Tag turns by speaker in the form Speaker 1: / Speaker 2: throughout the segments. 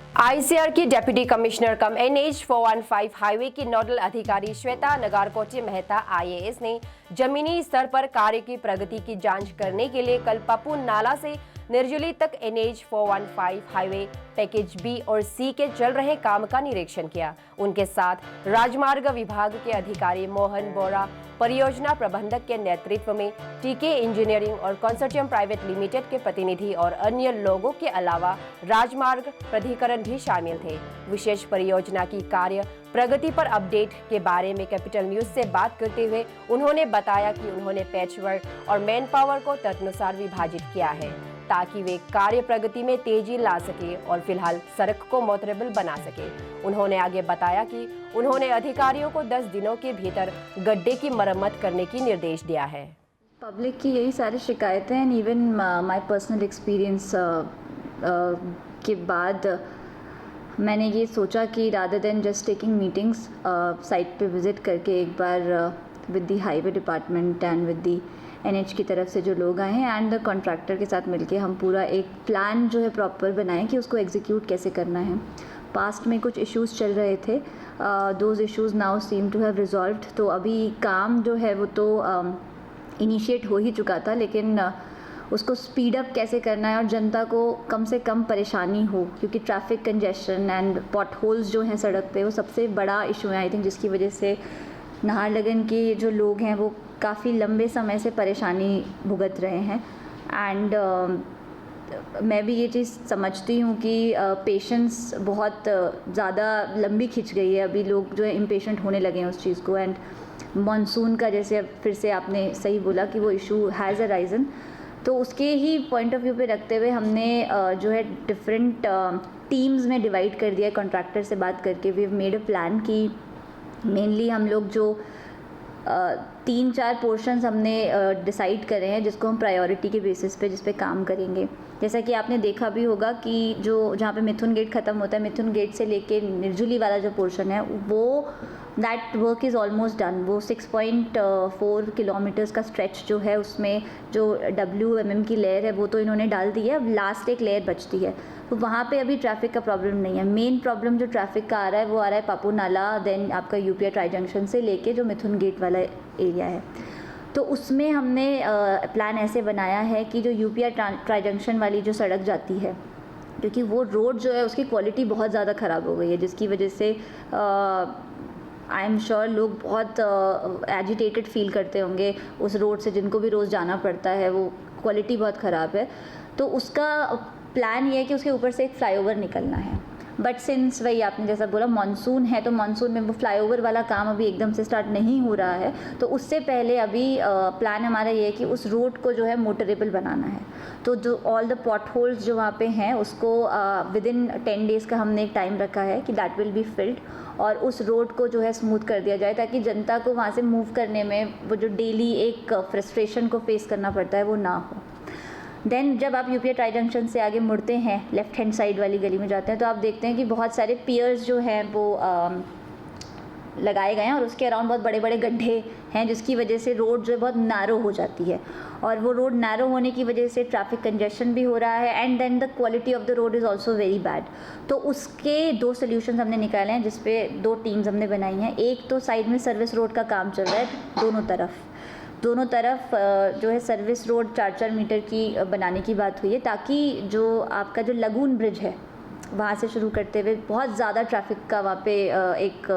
Speaker 1: ICR की deputy commissioner कम NH 415 highway की nodal अधिकारी श्वेता नगारकोटी मेहता IAS ने जमीनी स्तर पर कार्य की प्रगति की जांच करने के लिए कल पप्पू नाला से निर्जुली तक NH 415 हाईवे पैकेज B और C के चल रहे काम का निरीक्षण किया। उनके साथ राजमार्ग विभाग के अधिकारी मोहन बोरा, परियोजना प्रबंधक के नेतृत्व में टीके इंजीनियरिंग और कंसोर्टियम प्राइवेट लिमिटेड के प्रतिनिधि और अन्य लोगों के अलावा राजमार्ग प्राधिकरण भी शामिल थे। विशेष परियोजना की कार्य प्रगति पर अपडेट के बारे में कैपिटल न्यूज से बात करते हुए उन्होंने बताया कि उन्होंने पैचवर्क और मैन पावर को तदनुसार विभाजित किया है ताकि वे कार्य प्रगति में तेजी ला सके और फिलहाल सड़क को मोटरेबल बना सके। उन्होंने आगे बताया कि उन्होंने अधिकारियों को 10 दिनों के भीतर गड्ढे की मरम्मत करने की निर्देश दिया है।
Speaker 2: पब्लिक की यही सारी शिकायतें and even my personal experience के बाद मैंने ये सोचा कि rather than just taking meetings site पे विज़िट करके एक बार with the highway department and with the NH की तरफ से जो लोग आए हैं एंड द कॉन्ट्रैक्टर के साथ मिलके हम पूरा एक प्लान जो है प्रॉपर बनाएं कि उसको एग्जीक्यूट कैसे करना है। पास्ट में कुछ इश्यूज़ चल रहे थे, those issues now seem to have resolved. तो अभी काम जो है वो तो इनिशिएट हो ही चुका था, लेकिन उसको स्पीड अप कैसे करना है और जनता को कम से कम परेशानी हो, क्योंकि traffic congestion and pot holes जो हैं सड़क पे वो सबसे बड़ा इशू है आई थिंक, जिसकी वजह से नाहरलगन के जो लोग हैं वो काफ़ी लंबे समय से परेशानी भुगत रहे हैं। एंड मैं भी ये चीज़ समझती हूँ कि पेशेंस बहुत ज़्यादा लंबी खिंच गई है, अभी लोग जो है इम्पेशेंट होने लगे हैं उस चीज़ को। एंड मॉनसून का जैसे फिर से आपने सही बोला कि वो इशू हैज़ अराइजन, तो उसके ही पॉइंट ऑफ व्यू पे रखते हुए हमने जो है डिफरेंट टीम्स में डिवाइड कर दिया। कॉन्ट्रैक्टर से बात करके we have made a plan कि मेनली हम लोग जो 3-4 पोर्शंस हमने डिसाइड करे हैं जिसको हम प्रायोरिटी के बेसिस पे जिस पे काम करेंगे। जैसा कि आपने देखा भी होगा कि जो जहाँ पे मिथुन गेट ख़त्म होता है, मिथुन गेट से लेके निर्जुली वाला जो पोर्शन है वो that work is almost done. वो 6.4 किलोमीटर्स का स्ट्रेच जो है उसमें जो WMM की लेयर है वो तो इन्होंने डाल दी है, अब लास्ट एक लेयर बचती है, तो वहाँ पे अभी ट्रैफिक का प्रॉब्लम नहीं है। मेन प्रॉब्लम जो ट्रैफिक का आ रहा है वो आ रहा है पप्पू नाला, देन आपका UPI ट्राई जंक्शन से लेके जो मिथुन गेट वाला एरिया है। तो उसमें हमने प्लान ऐसे बनाया है कि जो UPI ट्राई जंक्शन वाली जो सड़क जाती है, क्योंकि वो रोड जो है उसकी क्वालिटी बहुत ज़्यादा ख़राब हो गई है, जिसकी वजह से आई एम श्योर लोग बहुत एजिटेटेड फील करते होंगे उस रोड से, जिनको भी रोज़ जाना पड़ता है, वो क्वालिटी बहुत ख़राब है। तो उसका प्लान ये है कि उसके ऊपर से एक फ्लाईओवर निकलना है, बट सिंस वही आपने जैसा बोला मानसून है, तो मानसून में वो फ्लाईओवर वाला काम अभी एकदम से स्टार्ट नहीं हो रहा है। तो उससे पहले अभी प्लान हमारा ये है कि उस रोड को जो है मोटरेबल बनाना है। तो जो ऑल द पॉट होल्स जो वहाँ पे हैं उसको विद इन 10 डेज़ का हमने एक टाइम रखा है कि दैट विल बी फिल्ड, और उस रोड को जो है स्मूथ कर दिया जाए ताकि जनता को वहाँ से मूव करने में वो जो डेली एक फ्रस्ट्रेशन को फेस करना पड़ता है वो ना हो। देन जब आप UPI ट्राई जंक्शन से आगे मुड़ते हैं, लेफ़्ट हैंड साइड वाली गली में जाते हैं, तो आप देखते हैं कि बहुत सारे पियर्स जो हैं वो लगाए गए हैं और उसके अराउंड बहुत बड़े बड़े गड्ढे हैं, जिसकी वजह से रोड जो है बहुत नैरो हो जाती है, और वो रोड नैरो होने की वजह से ट्रैफिक कंजेशन भी हो रहा है and then the quality of the road is also very bad. तो उसके 2 सोल्यूशन हमने निकाले हैं, जिसपे 2 टीम्स हमने बनाई हैं। एक तो साइड में सर्विस रोड का काम चल रहा है, दोनों तरफ जो है सर्विस रोड 4-4 मीटर की बनाने की बात हुई है, ताकि जो आपका जो लगून ब्रिज है वहाँ से शुरू करते हुए बहुत ज़्यादा ट्रैफिक का वहाँ पे एक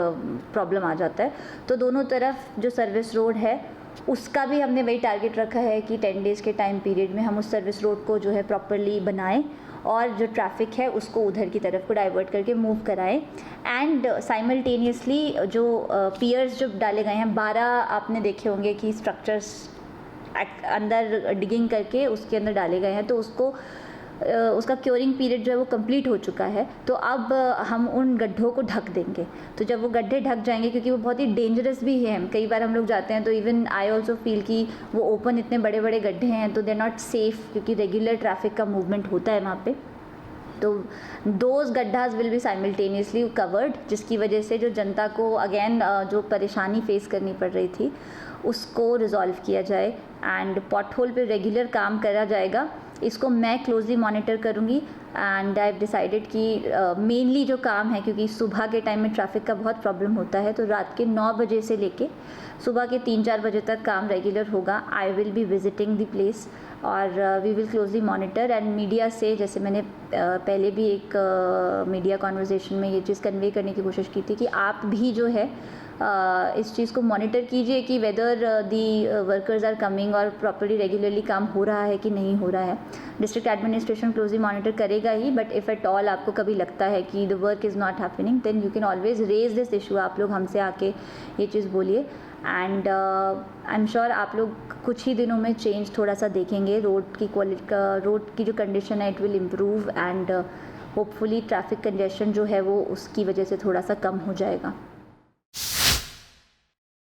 Speaker 2: प्रॉब्लम आ जाता है। तो दोनों तरफ जो सर्विस रोड है उसका भी हमने वही टारगेट रखा है कि 10 डेज़ के टाइम पीरियड में हम उस सर्विस रोड को जो है प्रॉपरली बनाएं और जो ट्रैफिक है उसको उधर की तरफ को डाइवर्ट करके मूव कराएं। एंड साइमल्टेनियसली जो पियर्स जो डाले गए हैं, 12 आपने देखे होंगे कि स्ट्रक्चर्स अंदर डिगिंग करके उसके अंदर डाले गए हैं, तो उसका क्योरिंग पीरियड जो है वो कंप्लीट हो चुका है। तो अब हम उन गड्ढों को ढक देंगे। तो जब वो गड्ढे ढक जाएंगे, क्योंकि वो बहुत ही डेंजरस भी हैं, कई बार हम लोग जाते हैं तो इवन आई ऑल्सो फील कि वो ओपन इतने बड़े बड़े गड्ढे हैं तो दे नॉट सेफ़, क्योंकि रेगुलर ट्रैफिक का मूवमेंट होता है वहाँ पे। तो दोज गड्ढाज विल बी साइमल्टेनियसली कवर्ड, जिसकी वजह से जो जनता को अगेन जो परेशानी फेस करनी पड़ रही थी उसको रिजॉल्व किया जाए एंड पॉट होल पे रेगुलर काम करा जाएगा। इसको मैं क्लोजली मॉनिटर करूँगी। एंड आई हैव डिसाइडेड कि मेनली जो काम है, क्योंकि सुबह के टाइम में ट्रैफिक का बहुत प्रॉब्लम होता है, तो रात के 9 बजे से लेके सुबह के 3-4 बजे तक काम रेगुलर होगा। I will be visiting the place और we will closely monitor. And media से, जैसे मैंने पहले भी एक मीडिया कॉन्वर्जेसन में ये चीज़ कन्वे करने की कोशिश की थी कि आप भी जो है इस चीज़ को मॉनिटर कीजिए कि whether the workers are coming और प्रॉपर्ली रेगुलरली काम हो रहा है कि नहीं हो रहा है। डिस्ट्रिक्ट एडमिनिस्ट्रेशन क्लोजली मॉनिटर करेगा ही, बट इफ़ एट ऑल आपको कभी लगता है कि the work is not happening, then you can always raise this issue. आप लोग हमसे आके ये चीज़ बोलिए। एंड आई एम श्योर आप लोग कुछ ही दिनों में चेंज थोड़ा सा देखेंगे। रोड की क्वालिटी, रोड की जो कंडीशन है it will improve and hopefully traffic congestion जो है वो उसकी वजह से थोड़ा सा कम हो जाएगा।